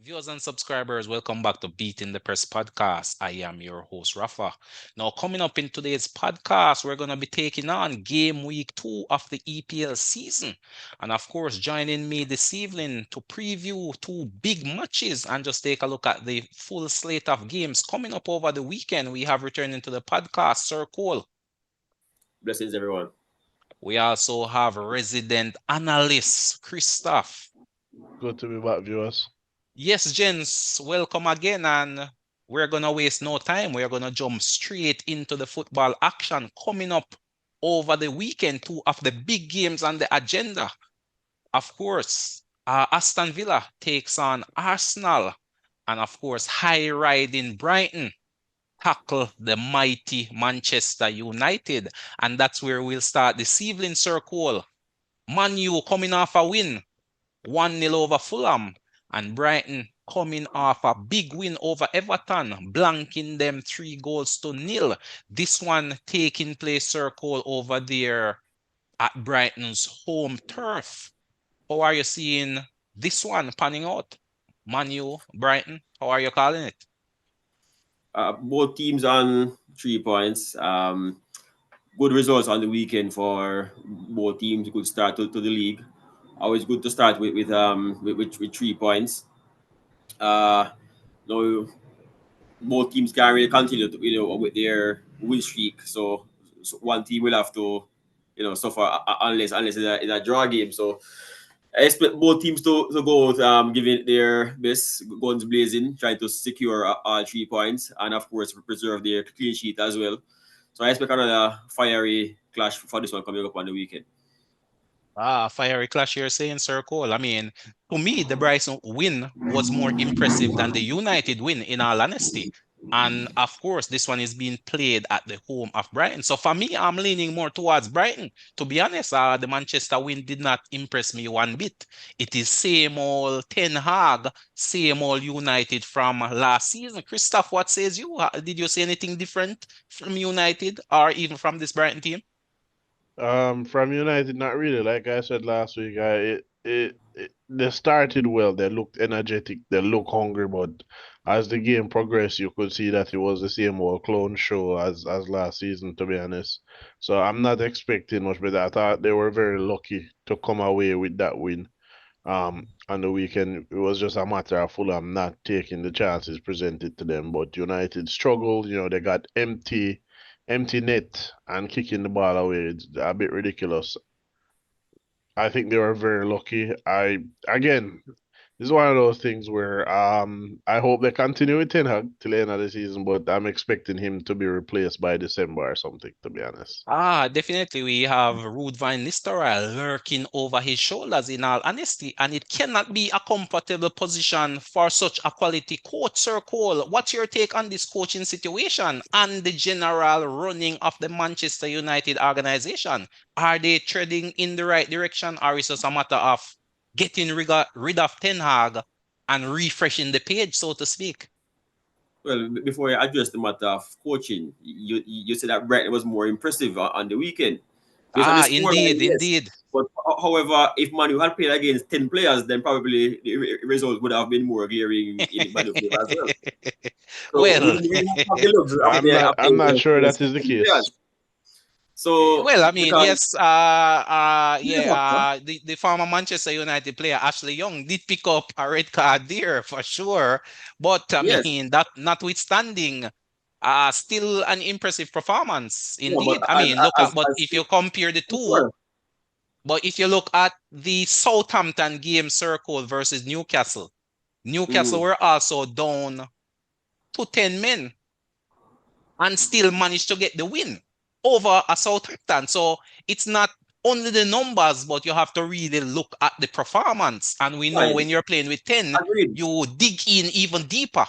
Viewers and subscribers, welcome back to Beating the Press podcast. I am your host, Rafa. Now, coming up in today's podcast, we're going to be taking on game week 2 of the EPL season. And of course, joining me this evening to preview two big matches and just take a look at the full slate of games coming up over the weekend. We have returning to the podcast, Sir Cole. Blessings, everyone. We also have resident analyst, Christoph. Good to be back, viewers. Yes, gents, welcome again. And we're going to waste no time. We're going to jump straight into the football action coming up over the weekend. Two of the big games on the agenda. Of course, Aston Villa takes on Arsenal. And of course, high riding Brighton tackle the mighty Manchester United. And that's where we'll start this evening, Sir Cole. Man U coming off a win, 1-0 over Fulham. And Brighton coming off a big win over Everton, blanking them 3-0. This one taking place, Sir Cole, over there at Brighton's home turf. How are you seeing this one panning out? Man U, Brighton, how are you calling it? Both teams on 3 points. Good results on the weekend for both teams. Good start to the league. Always good to start with 3 points. No, both teams can really continue with their win streak. So one team will have to suffer unless it's a draw game. So I expect both teams to go out, giving their best, guns blazing, trying to secure all 3 points, and of course preserve their clean sheet as well. So I expect another fiery clash for this one coming up on the weekend. Fiery clash you're saying, Sir Cole. I mean, to me, the Bryson win was more impressive than the United win, in all honesty. And of course, this one is being played at the home of Brighton. So for me, I'm leaning more towards Brighton. To be honest, the Manchester win did not impress me one bit. It is same old Ten Hag, same old United from last season. Christoph, what says you? Did you see anything different from United or even from this Brighton team? From United, not really. Like I said last week, they started well. They looked energetic. They looked hungry, but as the game progressed, you could see that it was the same old clone show as last season, to be honest. So I'm not expecting much, but I thought they were very lucky to come away with that win. On the weekend, it was just a matter of Fulham not taking the chances presented to them. But United struggled. They got empty net and kicking the ball away. It's a bit ridiculous. I think they were very lucky. This is one of those things where I hope they continue with Ten Hag till the end of the season, but I'm expecting him to be replaced by December or something, to be honest. Definitely. We have Ruud van Nistelrooy lurking over his shoulders, in all honesty, and it cannot be a comfortable position for such a quality coach, Sir Cole. What's your take on this coaching situation and the general running of the Manchester United organization? Are they treading in the right direction, or is it just a matter of getting rid of Ten Hag and refreshing the page, so to speak? Well, before I address the matter of coaching, you said that Brighton was more impressive on the weekend. Based on the scoreline, Indeed, yes. indeed. But however, if Manu had played against 10 players, then probably the result would have been more glaring in Manu favor as well. So we Well, didn't really have the luxury of I'm playing not sure that against is the 10 players. case. So well, I mean, because yes, the former Manchester United player Ashley Young did pick up a red card there for sure. But I yes, mean, that notwithstanding, still an impressive performance yeah, but indeed. I mean, but as if you compare the two, sure. but if you look at the Southampton game, Circle versus Newcastle, Newcastle Mm. were also down to 10 men and still managed to get the win over a Southampton. So it's not only the numbers, but you have to really look at the performance. And we know Right. when you're playing with 10, Agreed. you dig in even deeper.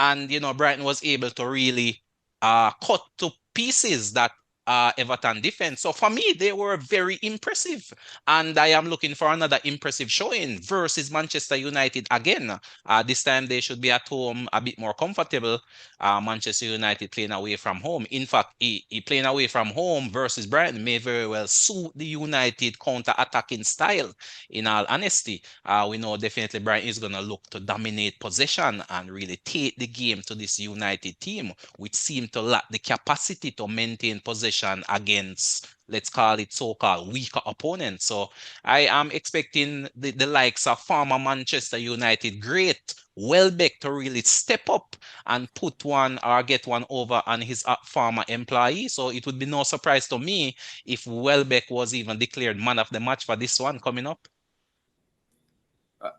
And, Brighton was able to really cut to pieces that Everton defense. So for me, they were very impressive. And I am looking for another impressive showing versus Manchester United again. This time they should be at home a bit more comfortable. Manchester United playing away from home. In fact, he playing away from home versus Brighton may very well suit the United counter-attacking style, in all honesty. We know definitely Brighton is going to look to dominate possession and really take the game to this United team, which seem to lack the capacity to maintain possession against, let's call it so-called weaker opponents. So I am expecting the likes of former Manchester United great Welbeck to really step up and put one or get one over on his former employee. So it would be no surprise to me if Welbeck was even declared man of the match for this one coming up.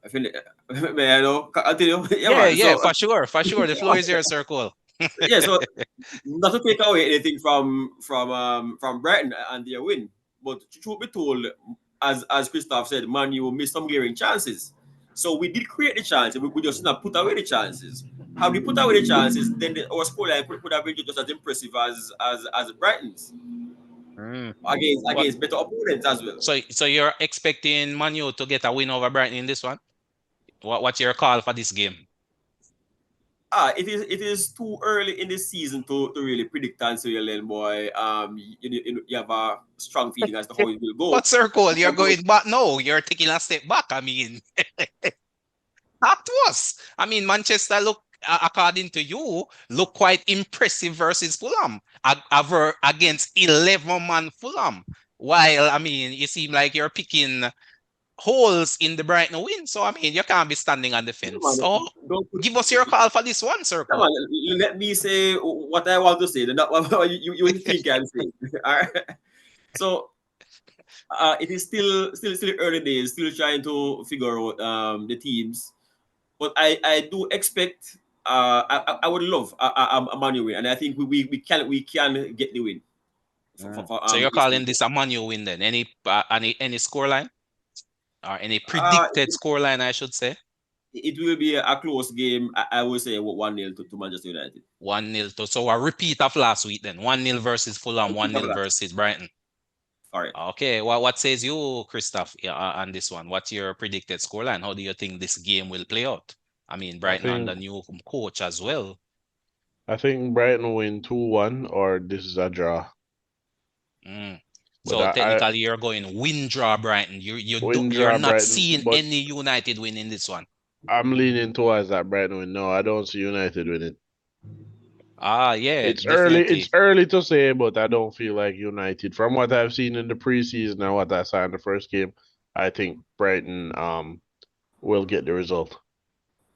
I feel man, I'll tell you, yeah, Yeah, man. yeah, So for sure, for sure. The floor is yours, Sir Cole. yeah, so not to take away anything from Brighton and their win, but truth be told, as Christoph said, Man U missed some glaring chances. So we did create the chances, we just not put away the chances. How we put away the chances, then our scoreline could have been just as impressive as Brighton's Mm. What? against better opponents as well. So you're expecting Manu to get a win over Brighton in this one? What's your call for this game? It is too early in the season to really predict and say, boy, you have a strong feeling as to how it will go. But Sir Cole, you're going back. No, you're taking a step back. I mean, that was. I mean, Manchester look, according to you, look quite impressive versus Fulham against 11-man Fulham. While, I mean, you seem like you're picking holes in the Brighton win. So, I mean, you can't be standing on the No, fence. man, So, don't put, give us your call for this one, Sir come Cole. on, let me say what I want to say, not what you think I'm saying. All right. So it is still early days, still trying to figure out the teams. But I do expect I would love a Man U win, and I think we can get the win for So you're this calling week. this a manual win then? Any scoreline or any Uh, predicted scoreline, I should say? it will be a close game. I will say 1-0 to Manchester United. 1-0 to, so a repeat of last week then. 1-0 versus Fulham, Repeat of 1-0 that. versus Brighton. Correct. Okay, well, what says you, Christoph, yeah, on this one? What's your predicted scoreline? How do you think this game will play out? I mean, I Brighton under think new coach as well. I think Brighton will win 2-1 or this is a draw. Mm. But So I technically, you're going win draw Brighton. win You're draw not Brighton, seeing but any United win in this one. I'm leaning towards that Brighton win. No, I don't see United winning. Yeah, It's definitely. early to say, but I don't feel like United. From what I've seen in the preseason and what I saw in the first game, I think Brighton will get the result.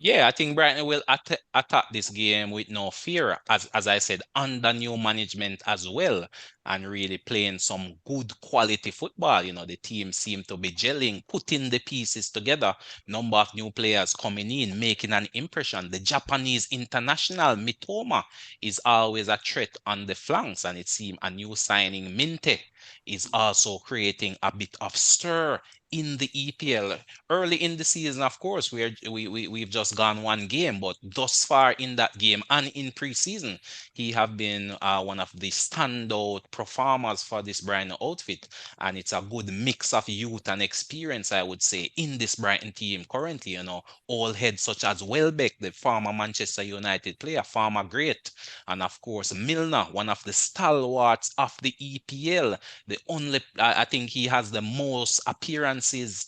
Yeah, I think Brighton will attack this game with no fear, as I said, under new management as well, and really playing some good quality football. You know, the team seem to be gelling, putting the pieces together. Number of new players coming in, making an impression. The Japanese international Mitoma is always a threat on the flanks, and it seems a new signing Minte is also creating a bit of stir in the EPL. Early in the season, of course, we've just gone one game, but thus far in that game and in preseason, he have been one of the standout performers for this Brighton outfit, and it's a good mix of youth and experience, I would say, in this Brighton team currently. You know, all heads such as Welbeck, the former Manchester United player, former great, and of course Milner, one of the stalwarts of the EPL. The only I think he has the most appearances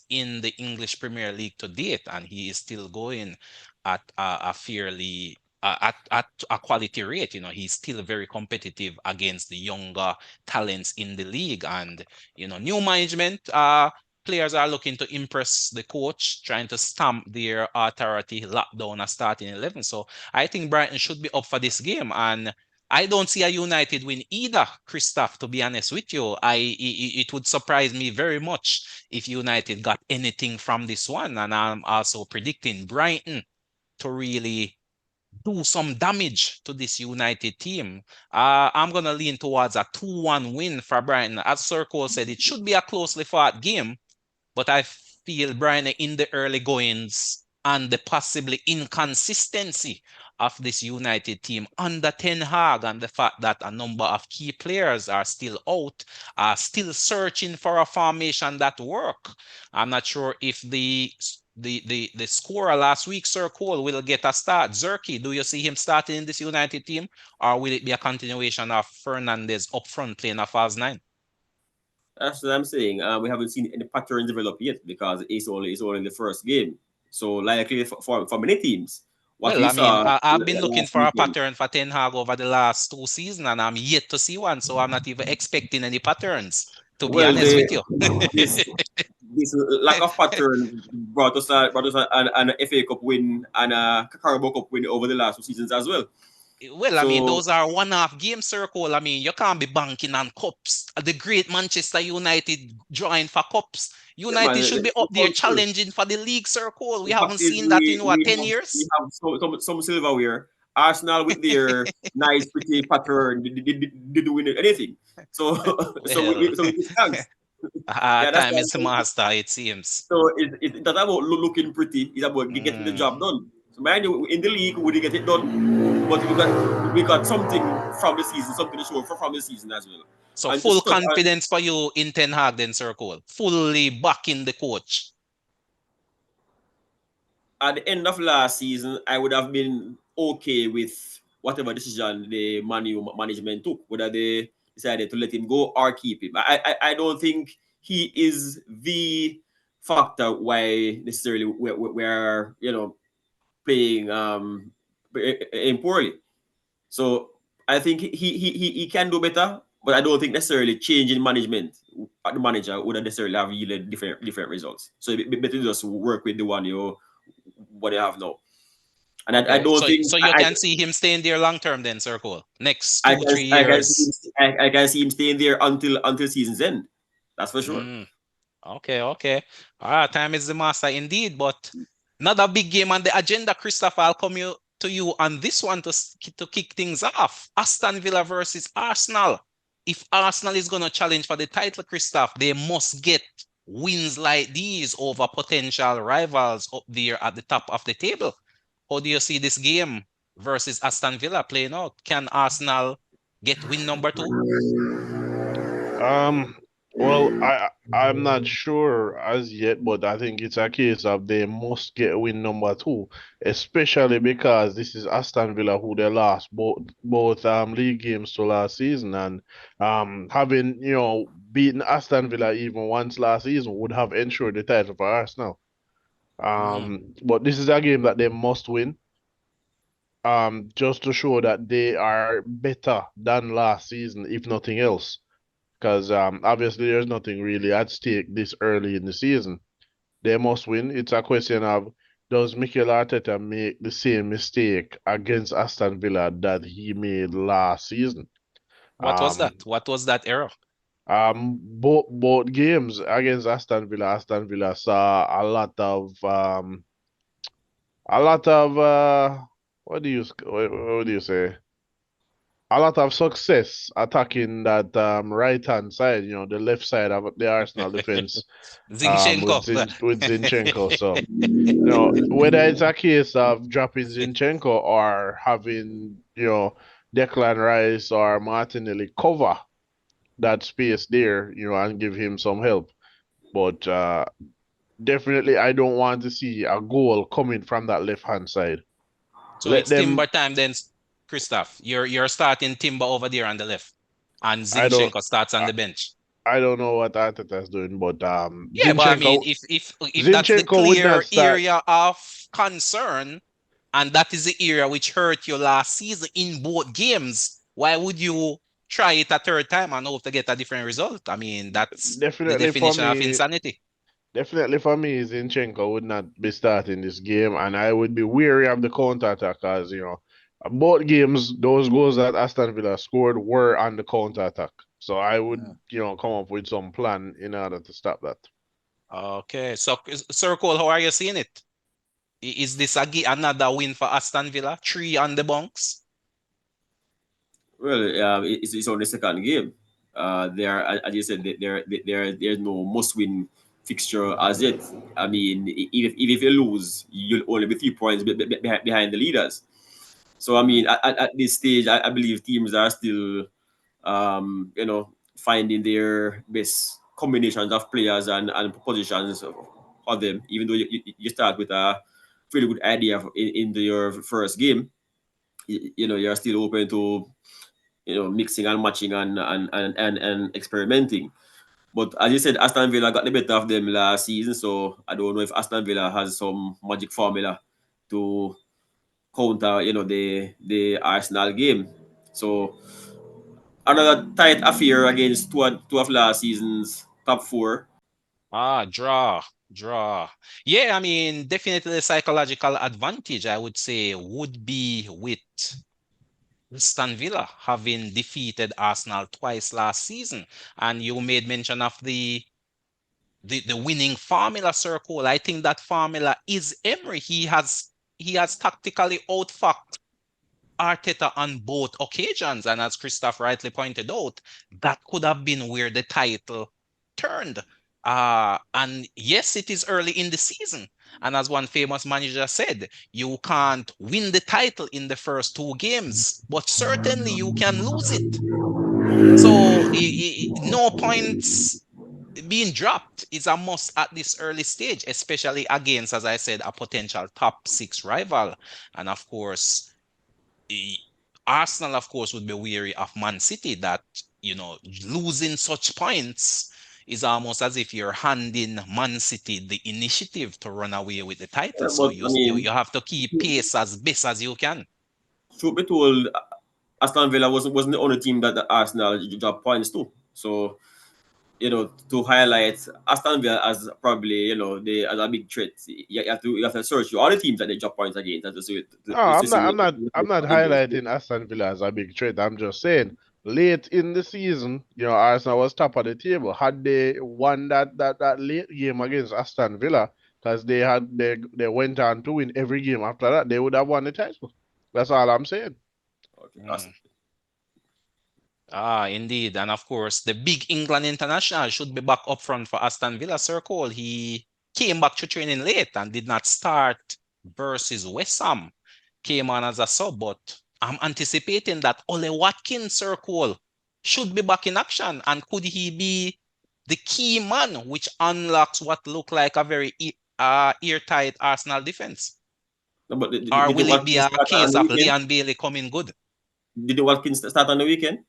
in the English Premier League to date, and he is still going at a fairly at a quality rate. You know, he's still very competitive against the younger talents in the league, and you know, new management. Players are looking to impress the coach, trying to stamp their authority, lock down a starting 11. So I think Brighton should be up for this game, and I don't see a United win either, Christoph, to be honest with you. It would surprise me very much if United got anything from this one. And I'm also predicting Brighton to really do some damage to this United team. I'm going to lean towards a 2-1 win for Brighton. As Sir Cole said, it should be a closely fought game, but I feel Brighton in the early goings and the possibly inconsistency of this United team under Ten Hag, and the fact that a number of key players are still out, are still searching for a formation that work. I'm not sure if the scorer last week, Sir Cole, will get a start. Zerky, do you see him starting in this United team, or will it be a continuation of Fernandez up front playing a false nine? That's what I'm saying. We haven't seen any pattern develop yet because it's only the first game. So likely for many teams, what Well, we I mean, saw I've been looking last for a weekend. pattern for Ten Hag over the last 2 seasons, and I'm yet to see one. So I'm not even expecting any patterns, to be Well, honest with you. this this lack of pattern brought us an FA Cup win and a Carabao Cup win over the last 2 seasons as well. Well, I mean, So those are one-off game circle. I mean, you can't be banking on cups. The great Manchester United drawing for cups. yeah, man, United should be up the there culture. challenging for the league circle. We The fact haven't is, seen that in what, we 10 have we years? have some silverware. Arsenal with their nice, pretty pattern, they do win anything. So so Well, we give thanks. Yeah, that's time what is I'm the saying. master, it seems. So it's not about looking pretty. It's about getting the Mm. job done. So mind you, in the league, we didn't get it done, but we got something from the season, something to show from the season as well. So And just full to touch on confidence for you in Ten Hag then, circle. Fully backing the coach. at the end of last season, I would have been okay with whatever decision the management took, whether they decided to let him go or keep him. I don't think he is the factor why necessarily we're playing poorly. So I think he can do better, but I don't think necessarily changing management the manager would necessarily have yielded different results. So it better just work with the one what you have now. And I Okay. don't So think so you can see him staying there long term then, Circle. Next I two, can three I can see him, years. I can see him staying there until season's end. That's for sure. Mm. Okay, okay. Time is the master indeed. But another big game on the agenda, Christopher. I'll come to you on this one to kick things off. Aston Villa versus Arsenal. If Arsenal is going to challenge for the title, Christoph, they must get wins like these over potential rivals up there at the top of the table. How do you see this game versus Aston Villa playing out? Can Arsenal get win number two? Um, well, I'm not sure as yet, but I think it's a case of they must get win number two, especially because this is Aston Villa who they lost both league games to last season, and having beaten Aston Villa even once last season would have ensured the title for Arsenal. Mm. But this is a game that they must win. Just to show that they are better than last season, if nothing else. Because obviously there's nothing really at stake this early in the season. They must win. It's a question of, does Mikel Arteta make the same mistake against Aston Villa that he made last season? What was that? Um, What was that error? both games against Aston Villa saw a lot of what do you say? A lot of success attacking that right hand side, the left side of the Arsenal defense, Zinchenko. with Zinchenko. So, whether it's a case of dropping Zinchenko or having, Declan Rice or Martinelli cover that space there, and give him some help. But definitely, I don't want to see a goal coming from that left hand side. So Let it's them. Timber time then, Christoph. You're starting Timber over there on the left, and I don't. Zinchenko starts on I, the bench. I don't know what Arteta's doing, but Yeah, but I mean, if that's the Zinchenko would clear not start. area of concern, and that is the area which hurt you last season in both games, why would you try it a third time and hope to get a different result? I mean, that's the Definitely for definition of me, insanity. definitely for me, Zinchenko would not be starting this game, and I would be wary of the counter attack as both games, those goals that Aston Villa scored were on the counter attack. So I would, come up with some plan in order to stop that. Okay, so Sir Cole, how are you seeing it? Is this another win for Aston Villa? 3 on the bunks? Well, it's only second game. There, as you said, there's no must win fixture as yet. I mean, if you lose, you'll only be 3 points behind the leaders. So I mean, at this stage, I believe teams are still, finding their best combinations of players and positions for them. Even though you start with a pretty good idea into your first game, you're still open to mixing and matching and experimenting. But as you said, Aston Villa got the better of them last season, so I don't know if Aston Villa has some magic formula to counter, the Arsenal game. So another tight affair against two of last season's top four. Draw. Yeah, I mean, definitely the psychological advantage, I would say, would be with Aston Villa having defeated Arsenal twice last season. And you made mention of the winning formula circle. I think that formula is Emery. He has tactically outfoxed Arteta on both occasions. And as Christoph rightly pointed out, that could have been where the title turned. And yes, it is early in the season. And as one famous manager said, you can't win the title in the first two games, but certainly you can lose it. So no points being dropped is a must at this early stage, especially against, as I said, a potential top six rival. And of course, eh, Arsenal, of course, would be weary of Man City that, losing such points is almost as if you're handing Man City the initiative to run away with the title. So But you I you, mean, you have to keep pace as best as you can. truth be told, Aston Villa wasn't the only team that the Arsenal dropped points to. So to highlight Aston Villa as probably as a big threat, you have to search through all the teams that they drop points against and to see No, to see I'm not injuries. highlighting Aston Villa as a big threat. I'm just saying, late in the season, Arsenal was top of the table. Had they won that late game against Aston Villa, because they went on to win every game after that, they would have won the title. That's all I'm saying. Okay, Mm. Indeed. And of course, the big England international should be back up front for Aston Villa circle. He came back to training late and did not start versus West Ham. Came on as a sub, but I'm anticipating that Ole Watkins circle should be back in action. And could he be the key man which unlocks what look like a very airtight Arsenal defense? No, but Or did the will it be Watkins a start on case the of weekend? Leon Bailey coming good? Did the Watkins start on the weekend?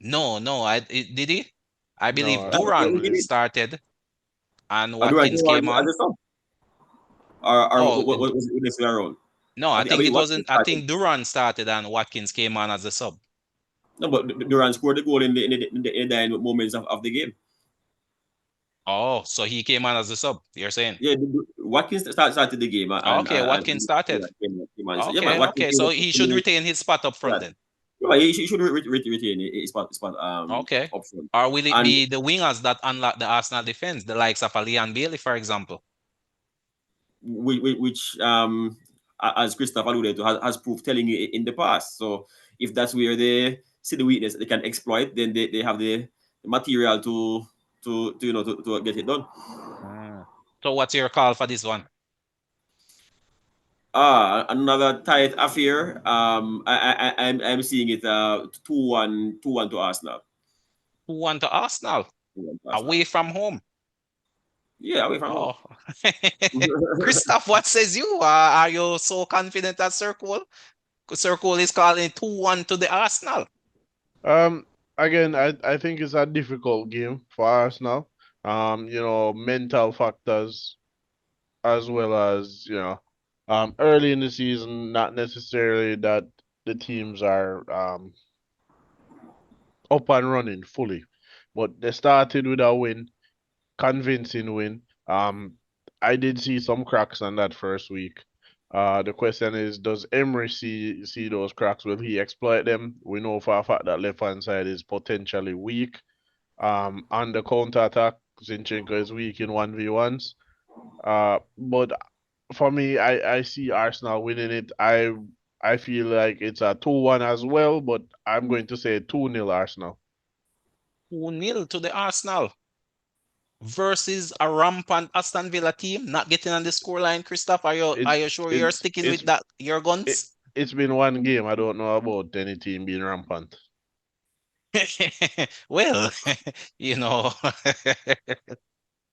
No, no. Did he? I believe No, He Duran did it. started and Do I do Watkins came as on. a sub? Or Oh, what was it this way around? no, I I think I think believe it Watkins wasn't. I started. think Duran started and Watkins came on as a sub. No, but Durant scored the goal in the dying moments of the game. Oh, so he came on as a sub, you're saying? Yeah, Watkins started the game Okay, Watkins yeah, started. came on. So, yeah, man, Okay, Watkins okay. So he should retain his spot up yeah, front then. yeah, he should retain his spot Okay. up front. Or will it And be the wingers that unlock the Arsenal defense, the likes of Leon Bailey, for example? which as Christoph alluded to has proved telling you in the past. So if that's where they see the weakness they can exploit, then they have the material to get it done. Mm. So what's your call for this one? Another tight affair. I'm seeing it 2-1 to Arsenal. Who won to Arsenal? 2-1 to Arsenal. Away from home. Yeah, away from home. Oh. Christoph, what says you? Are you so confident that Circle is calling 2-1 to the Arsenal? Um, again, I think it's a difficult game for Arsenal. Mental factors as well as, early in the season, not necessarily that the teams are up and running fully, but they started with a win, convincing win. I did see some cracks on that first week. The question is, does Emery see those cracks? Will he exploit them? We know for a fact that left hand side is potentially weak. On the counter attack, Zinchenko is weak in 1v1s. But for me, I see Arsenal winning it. I feel like it's a 2-1 as well, but I'm going to say 2-0 Arsenal. 2-0 to the Arsenal. versus a rampant Aston Villa team not getting on the scoreline? Christoph, are It you sure you're it's sticking it's with that your it, guns? it's been one game. I don't know about any team being rampant. Well, you know,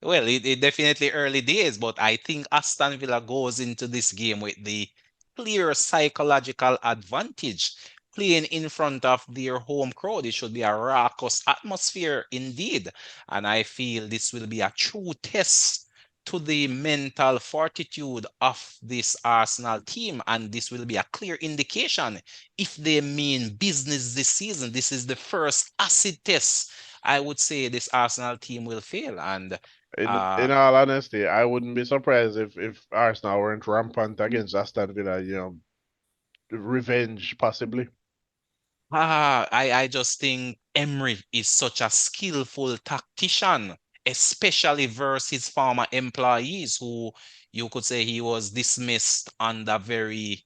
well, it definitely early days, but I think Aston Villa goes into this game with the clear psychological advantage. Playing in front of their home crowd, it should be a raucous atmosphere indeed. And I feel this will be a true test to the mental fortitude of this Arsenal team. And this will be a clear indication if they mean business this season. This is the first acid test I would say this Arsenal team will fail. And uh, In all honesty, I wouldn't be surprised if Arsenal weren't rampant against Aston Villa. Revenge possibly. I just think Emery is such a skillful tactician, especially versus his former employees who you could say he was dismissed under very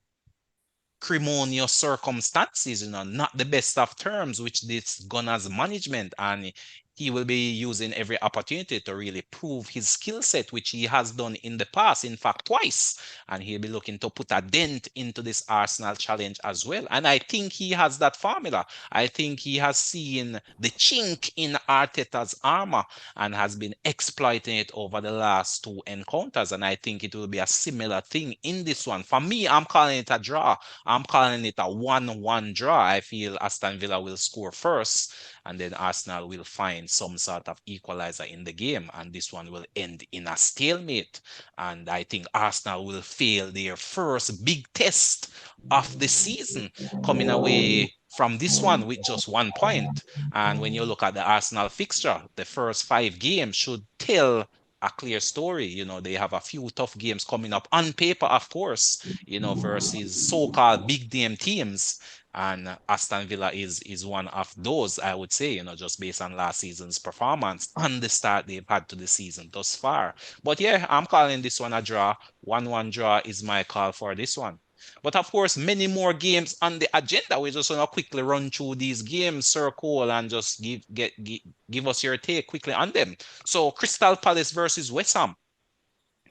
acrimonious circumstances, not the best of terms, which this Gunners management, and he will be using every opportunity to really prove his skill set, which he has done in the past, in fact, twice. And he'll be looking to put a dent into this Arsenal challenge as well. And I think he has that formula. I think he has seen the chink in Arteta's armor and has been exploiting it over the last two encounters. And I think it will be a similar thing in this one. For me, I'm calling it a draw. I'm calling it a 1-1 draw. I feel Aston Villa will score first, and then Arsenal will find some sort of equalizer in the game, and this one will end in a stalemate. And I think Arsenal will fail their first big test of the season, coming away from this one with just 1 point. And when you look at the Arsenal fixture, the first 5 games should tell a clear story. They have a few tough games coming up on paper, of course, versus so-called big name teams. And Aston Villa is one of those, I would say, just based on last season's performance and the start they've had to the season thus far. But yeah, I'm calling this one a draw. 1-1 draw is my call for this one. But of course, many more games on the agenda. We just want to quickly run through these games, Sir Cole, and just give us your take quickly on them. So, Crystal Palace versus West Ham.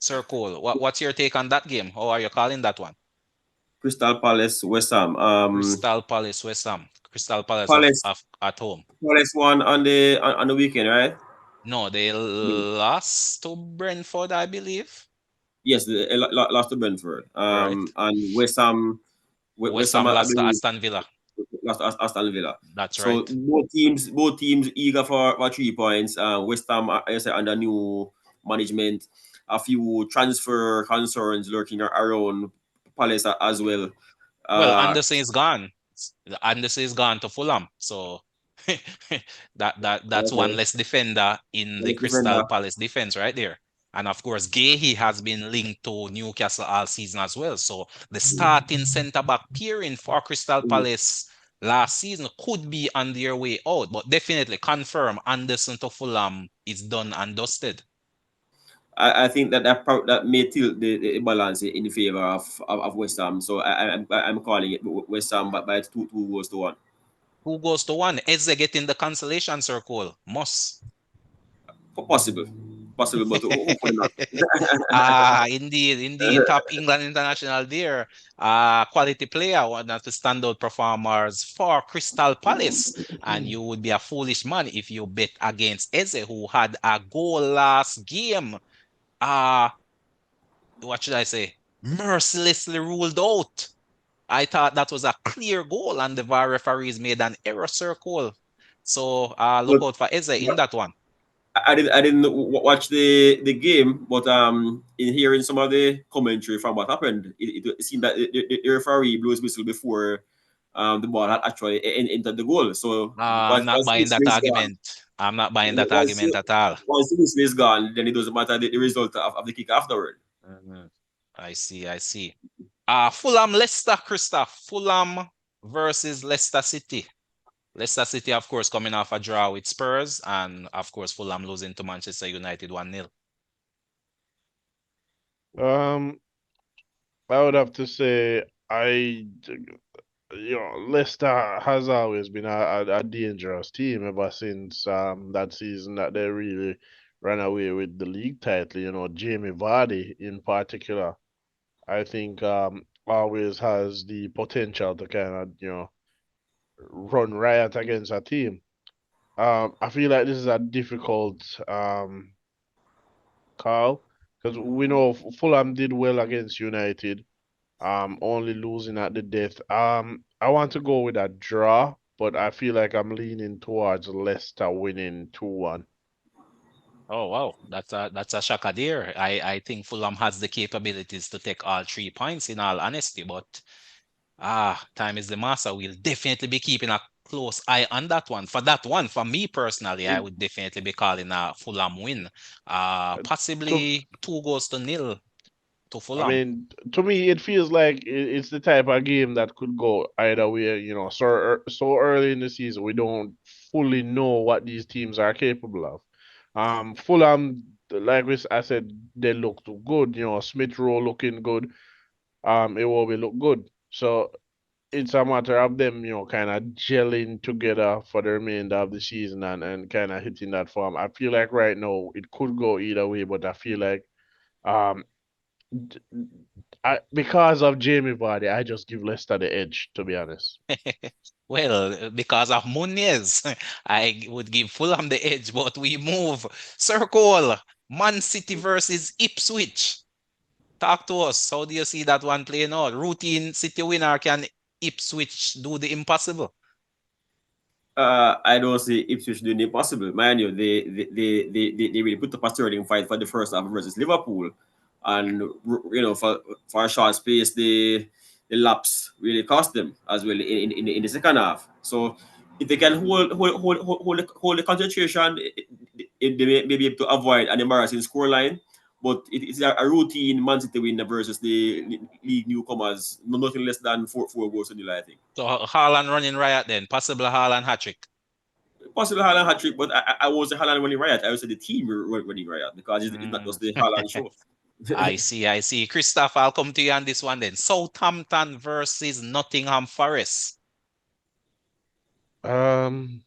Sir Cole, what's your take on that game? How are you calling that one? Crystal Palace, West Ham. Crystal Palace, West Ham. Crystal Palace Palace at home. Palace won on the weekend, right? No, they lost to Brentford, I believe. Yes, the lost to Brentford. Right. And West Ham, West West Ham, Ham I lost to believe, Aston Villa. lost to Aston Villa. That's So right. both teams eager for 3 points. West Ham, I say, under new management, a few transfer concerns lurking around Palace as well. Well, Uh, Anderson is gone. Anderson is gone to Fulham. So that's one okay, less defender in the let's Crystal defender. Palace defense right there. And of course, Gahey has been linked to Newcastle all season as well. So the starting centre back pairing for Crystal Palace last season could be on their way out, but definitely confirm Anderson to Fulham is done and dusted. I think that may tilt the balance in favor of West Ham. So I'm calling it West Ham by two goals to one. Who goes to one? Eze getting the consolation circle. Must. Possible, possible, but hopefully not. Indeed. Top England international there. Quality player, one of the standout performers for Crystal Palace. And you would be a foolish man if you bet against Eze, who had a goal last game. Uh, what should I say? Mercilessly ruled out. I thought that was a clear goal, and the VAR referees made an error circle. So look But out for Eze in that one. I didn't watch the game, but in hearing some of the commentary from what happened, it seemed that the referee blew his whistle before the ball had actually entered the goal. So I'm not once the buying whistle that is gone, argument. I'm not buying that argument at all. once the whistle is gone, then it doesn't matter the result of the kick afterward. Mhm. I see. Fulham, Leicester, Christoph. Fulham versus Leicester City. Leicester City, of course, coming off a draw with Spurs, and of course, Fulham losing to Manchester United 1-0. Um, I would have to say Leicester has always been a dangerous team ever since that season that they really run away with the league title. Jamie Vardy in particular, I think always has the potential to kind of, run riot against a team. I feel like this is a difficult call because we know Fulham did well against United, only losing at the death. I want to go with a draw, but I feel like I'm leaning towards Leicester winning 2-1. Oh wow, that's a shocker there. I think Fulham has the capabilities to take all 3 points in all honesty, but time is the master. We'll definitely be keeping a close eye on that one. For that one, for me personally, I would definitely be calling a Fulham win. Uh, To Possibly 2 goals to 0 to I Fulham. mean, to me, it feels like it's the type of game that could go either way. So early in the season, we don't fully know what these teams are capable of. Fulham, like I said, they looked good. Smith Rowe looking good. It will be look good. So it's a matter of them, kind of gelling together for the remainder of the season and kind of hitting that form. I feel like right now it could go either way, but I feel like um because of Jamie Vardy, I just give Leicester the edge, to be honest. Well, because of Munez, I would give Fulham the edge, but we move. Circle, Man City versus Ipswich. Talk to us. How do you see that one playing out? Routine City winner, can Ipswich do the impossible? I don't see Ipswich doing the impossible. Mind you, they really put up a sterling fight for the first half versus Liverpool, and for a short space, the laps really cost them as well in the second half. So if they can hold the concentration, they may be able to avoid an embarrassing scoreline. But it's a routine Man City win versus the league newcomers, nothing less than four goals to nil, I think. So Haaland running riot then, possible Haaland hat trick. Possibly Haaland hat trick, but I was the Haaland running riot. I would say the team running riot because it's not Mm. just the Haaland show. I see. Christoph, I'll come to you on this one then. Southampton versus Nottingham Forest. Um,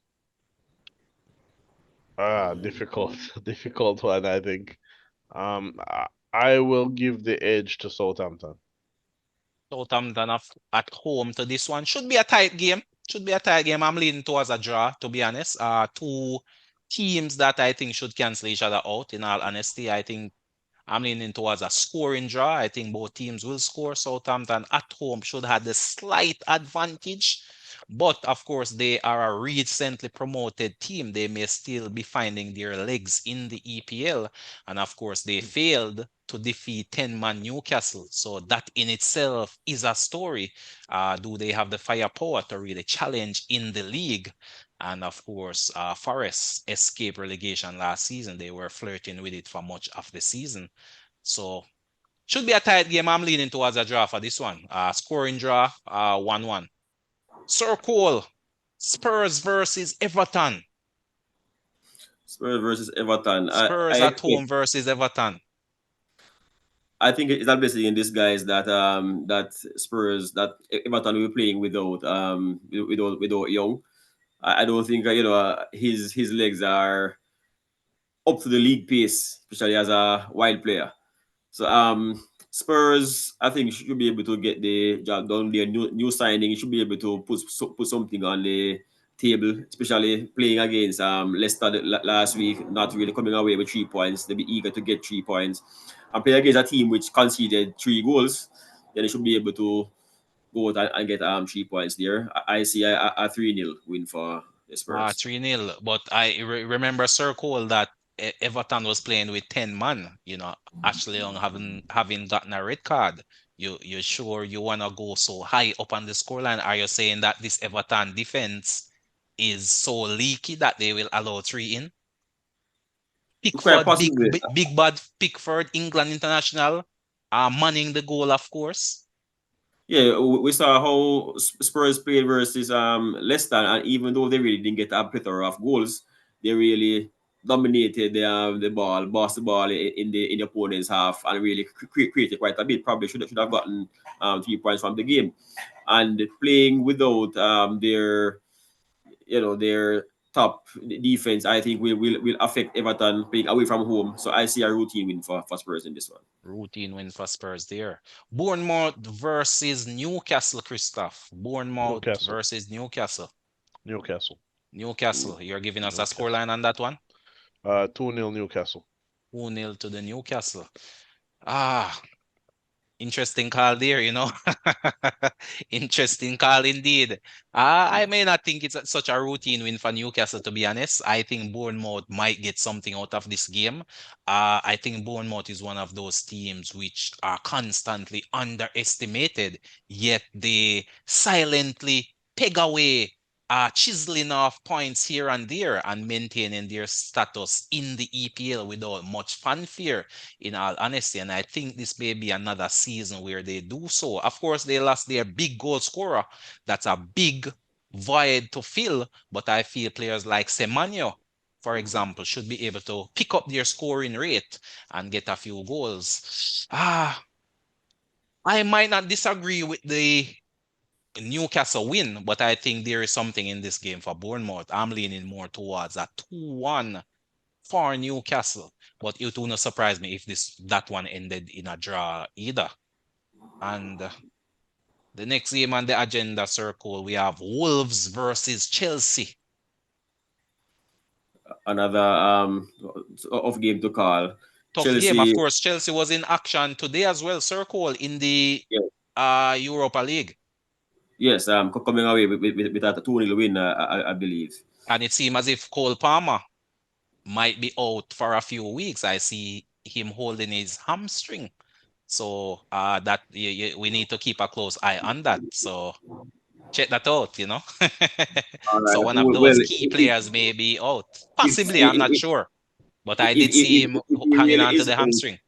difficult, difficult one, I think. I will give the edge to Southampton. Southampton at home to this one. Should be a tight game. Should be a tight game. I'm leaning towards a draw, to be honest. Two teams that I think should cancel each other out, in all honesty. I think I'm leaning towards a scoring draw. I think both teams will score. Southampton at home should have the slight advantage. But of course, they are a recently promoted team. They may still be finding their legs in the EPL. And of course, they failed to defeat 10-man Newcastle. So that in itself is a story. Do they have the firepower to really challenge in the league? And of course, Forest escaped relegation last season. They were flirting with it for much of the season. So should be a tight game. I'm leaning towards a draw for this one. Scoring draw, 1-1. Sir Cole, Spurs versus Everton. Spurs versus Everton. I Spurs at expect. home versus Everton. I think it's basically in disguise that that Spurs that Everton will be playing without Young. I don't think his legs are up to the league pace, especially as a wild player. So Spurs, I think should be able to get the job done. Their new signing should be able to put something on the table, especially playing against Leicester last week, not really coming away with 3 points. They'll be eager to get 3 points. And play against a team which conceded 3 goals, then they should be able to go out and get 3 points there. I see a 3-0 win for the Spurs. 3-0. But I remember Sir Cole that Everton was playing with 10 man, actually on having gotten a red card. You sure you wanna go so high up on the scoreline? Are you saying that this Everton defense is so leaky that they will allow three in? Quite Pickford, possibly. big bad Pickford, England international, manning the goal, of course. Yeah, we saw how Spurs played versus Leicester, and even though they really didn't get a plethora of goals, they really dominated the ball, bossed the ball in the opponent's half, and really created quite a bit. Probably should have gotten 3 points from the game, and playing without their top defense, I think will affect Everton playing away from home. So I see a routine win for Spurs in this one. Routine win for Spurs there. Bournemouth versus Newcastle, Christoph. Bournemouth Newcastle. versus Newcastle. Newcastle. Newcastle, you're giving us a Newcastle. scoreline on that one? 2-0 Newcastle. 2-0 to the Newcastle. Ah, interesting call there, you know. Interesting call indeed. I may not think it's such a routine win for Newcastle, to be honest. I think Bournemouth might get something out of this game. I think Bournemouth is one of those teams which are constantly underestimated, yet they silently peg away, chiseling off points here and there and maintaining their status in the EPL without much fanfare, in all honesty. And I think this may be another season where they do so. Of course, they lost their big goal scorer. That's a big void to fill. But I feel players like Semenyo, for example, should be able to pick up their scoring rate and get a few goals. I might not disagree with the Newcastle win, but I think there is something in this game for Bournemouth. I'm leaning more towards a 2-1 for Newcastle, but it will not surprise me if that one ended in a draw either. And the next game on the agenda circle, we have Wolves versus Chelsea. Another off game to call. Tough game, of Chelsea, course. Chelsea was in action today as well, circle in the Europa League. yes, coming away with that 2-0 win, I believe. And it seemed as if Cole Palmer might be out for a few weeks. I see him holding his hamstring. So that we need to keep a close eye on that. So check that out, you know. All So right. one of Well, those key players may be out. if Possibly, I'm not sure. But I did see him if he hanging really on to is the out, hamstring.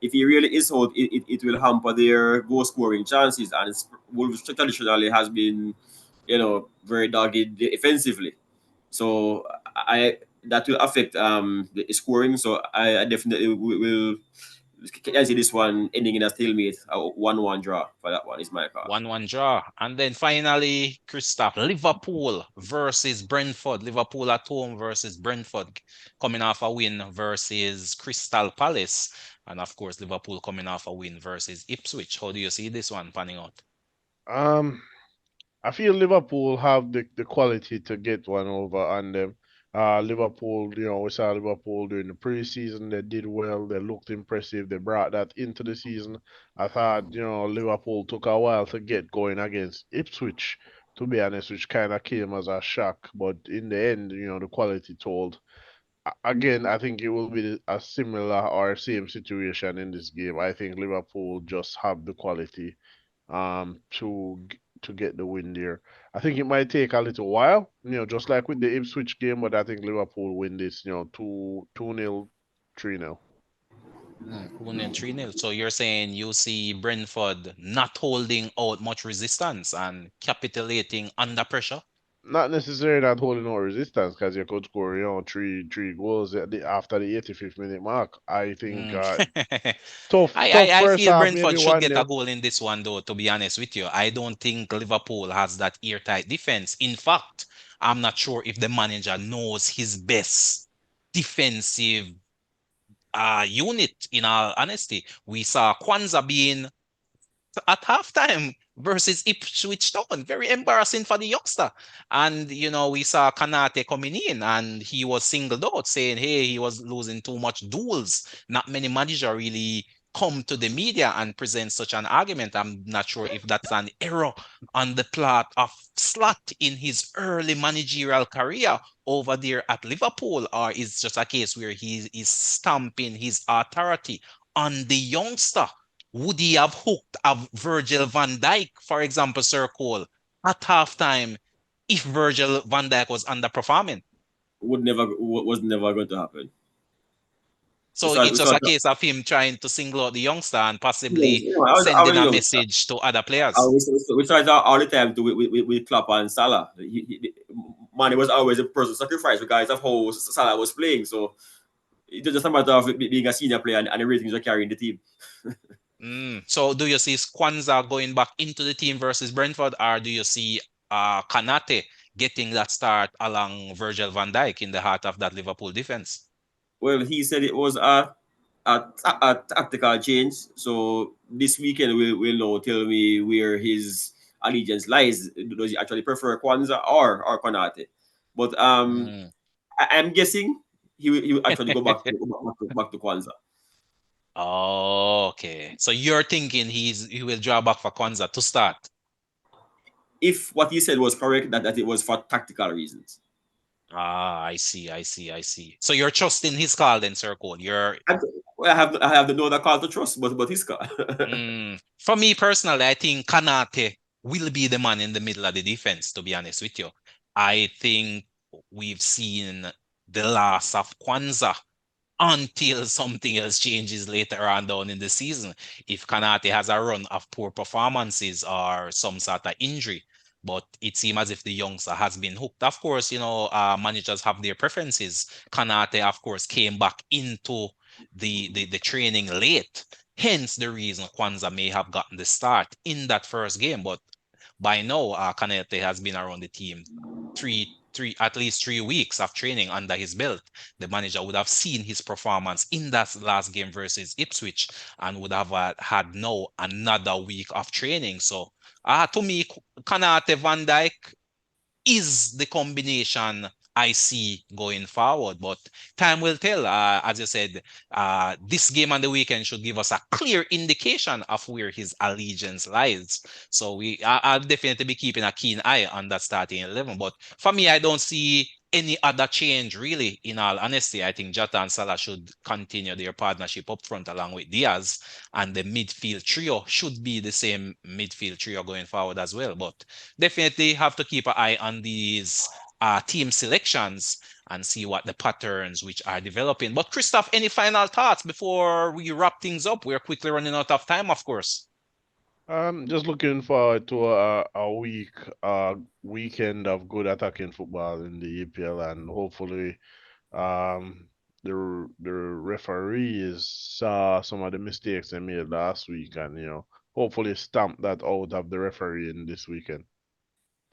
if he really is out, it will hamper their goal scoring chances. And Wolves traditionally has been, very dogged defensively. So I that will affect the scoring. So I definitely will can see this one ending in a stalemate, a 1-1 draw for that one is my call. 1-1 draw. And then finally, Christoph, Liverpool versus Brentford. Liverpool at home versus Brentford, coming off a win versus Crystal Palace. And of course, Liverpool coming off a win versus Ipswich. How do you see this one panning out? Um, I feel Liverpool have the quality to get one over on them. Liverpool, we saw Liverpool during the preseason. They did well. They looked impressive. They brought that into the season. I thought, Liverpool took a while to get going against Ipswich, to be honest, which kind of came as a shock. But in the end, the quality told. Again, I think it will be a similar or same situation in this game. I think Liverpool just have the quality to get the win there. I think it might take a little while, just like with the Ipswich game, but I think Liverpool win this, 2-0, 3-0. 2-0, 3-0. So you're saying you see Brentford not holding out much resistance and capitulating under pressure? Not necessarily not holding no resistance because you could score, three goals after the 85th minute mark. I think Mm. tough I first feel half, Brentford maybe should one get a nil. goal in this one, though, to be honest with you. I don't think Liverpool has that airtight defense. In fact, I'm not sure if the manager knows his best defensive unit, in all honesty. We saw Kwanzaa being at halftime versus Ipswich Town. Very embarrassing for the youngster. And, we saw Kanate coming in and he was singled out saying, hey, he was losing too much duels. Not many managers really come to the media and present such an argument. I'm not sure if that's an error on the part of Slot in his early managerial career over there at Liverpool, or is just a case where he is stamping his authority on the youngster. Would he have hooked a Virgil van Dijk, for example, Sir Cole, at halftime if Virgil van Dijk was underperforming? Was never going to happen. We So saw, it's we just saw, a case of him trying to single out the youngster and yes, possibly I sending was a young. message to other players. We tried that all the time with Klopp and Salah. Man, it was always a personal sacrifice because of how Salah was playing. So it was just a matter of being a senior player and the ratings are carrying the team. So do you see Kwanzaa going back into the team versus Brentford, or do you see Kanate getting that start along Virgil van Dijk in the heart of that Liverpool defense? Well, he said it was a tactical change. So this weekend we'll know. Tell me where his allegiance lies. Does he actually prefer Kwanzaa or Konate? But Mm. I'm guessing he will actually go back to Kwanzaa. Oh, okay. So you're thinking he will draw back for Kwanzaa to start. If what he said was correct, that it was for tactical reasons. I see, I see, I see. So you're trusting his call then, Sir Cole. You're I have no other call to trust, but his call. For me personally, I think Kanate will be the man in the middle of the defense, to be honest with you. I think we've seen the last of Kwanzaa until something else changes later on down in the season. If Kanate has a run of poor performances or some sort of injury, but it seems as if the youngster has been hooked. Of course, managers have their preferences. Kanate, of course, came back into the training late. Hence the reason Kwanzaa may have gotten the start in that first game. But by now, Kanete has been around the team at least 3 weeks of training under his belt. The manager would have seen his performance in that last game versus Ipswich and would have had now another week of training. So, to me, Kanate Van Dijk is the combination I see going forward. But time will tell. As you said, this game on the weekend should give us a clear indication of where his allegiance lies. So I'll definitely be keeping a keen eye on that starting 11. But for me, I don't see any other change really. In all honesty, I think Jota and Salah should continue their partnership up front along with Diaz, and the midfield trio should be the same midfield trio going forward as well. But definitely have to keep an eye on these team selections and see what the patterns which are developing. But Christoph, any final thoughts before we wrap things up? We're quickly running out of time, of course. Just looking forward to a weekend of good attacking football in the EPL, and hopefully, um, the referees saw some of the mistakes they made last week, and hopefully stamp that out of the referee in this weekend.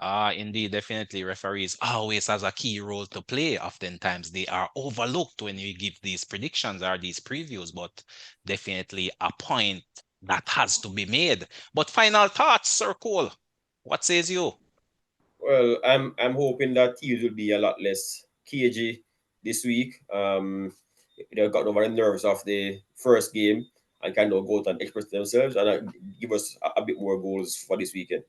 Indeed, definitely. Referees always has a key role to play. Oftentimes they are overlooked when you give these predictions or these previews, but definitely a point that has to be made. But final thoughts, Sir Cole. What says you? Well, I'm hoping that teams will be a lot less cagey this week. They've gotten over the nerves of the first game and kind of go out and express themselves and give us a bit more goals for this weekend.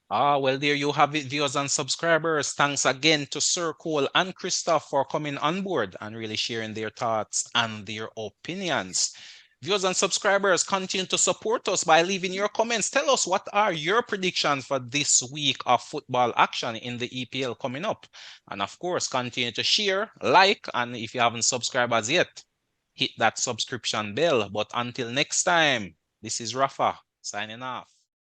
Well, there you have it, viewers and subscribers. Thanks again to Sir Cole and Christoph for coming on board and really sharing their thoughts and their opinions. Viewers and subscribers, continue to support us by leaving your comments. Tell us what are your predictions for this week of football action in the EPL coming up. And of course, continue to share, like, and if you haven't subscribed as yet, hit that subscription bell. But until next time, this is Rafa signing off.